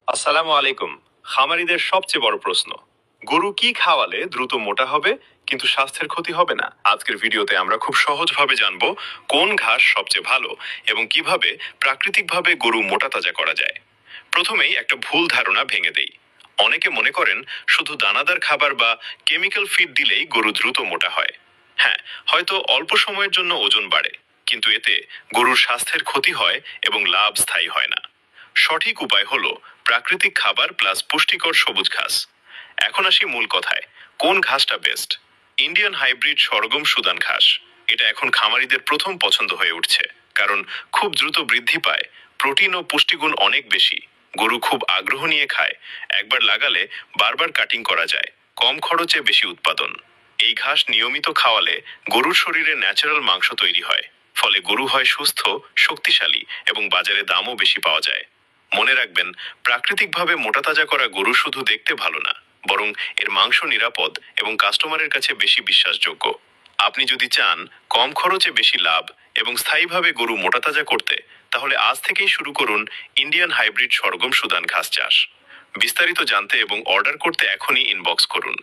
আসসালামু আলাইকুম। খামারিদের সবচেয়ে বড় প্রশ্ন, গরু কি খাওয়ালে দ্রুত মোটা হবে কিন্তু স্বাস্থ্যের ক্ষতি হবে না? আজকের ভিডিওতে আমরা খুব সহজভাবে জানবো কোন ঘাস সবচেয়ে ভালো এবং কিভাবে প্রাকৃতিকভাবে গরু মোটা তাজা করা যায়। প্রথমেই একটা ভুল ধারণা ভেঙে দেই। অনেকে মনে করেন শুধু দানাদার খাবার বা কেমিক্যাল ফিড দিলেই গরু দ্রুত মোটা হয়। হ্যাঁ, হয়তো অল্প সময়ের জন্য ওজন বাড়ে, কিন্তু এতে গরুর স্বাস্থ্যের ক্ষতি হয় এবং লাভ স্থায়ী হয় না। সঠিক উপায় হলো প্রাকৃতিক খাবার প্লাস পুষ্টিকর সবুজ ঘাস। এখন আসি মূল কথায়, কোন ঘাসটা বেস্ট? ইন্ডিয়ান হাইব্রিড সরগম সুদান ঘাস। এটা এখন খামারিদের প্রথম পছন্দ হয়ে উঠছে, কারণ খুব দ্রুত বৃদ্ধি পায়, প্রোটিন ও পুষ্টিগুণ অনেক বেশি, গরু খুব আগ্রহ নিয়ে খায়, একবার লাগালে বারবার কাটিং করা যায়, কম খরচে বেশি উৎপাদন। এই ঘাস নিয়মিত খাওয়ালে গরুর শরীরে ন্যাচারাল মাংস তৈরি হয়, ফলে গরু হয় সুস্থ, শক্তিশালী এবং বাজারে দামও বেশি পাওয়া যায়। মনে রাখবেন, প্রাকৃতিকভাবে মোটাতাজা করা গরু শুধু দেখতে ভালো না, বরং এর মাংস নিরাপদ এবং কাস্টমারের কাছে বেশি বিশ্বাসযোগ্য। আপনি যদি চান কম খরচে বেশি লাভ এবং স্থায়ীভাবে গরু মোটাতাজা করতে, তাহলে আজ থেকেই শুরু করুন ইন্ডিয়ান হাইব্রিড সরগম সুদান ঘাস চাষ। বিস্তারিত জানতে এবং অর্ডার করতে এখনই ইনবক্স করুন।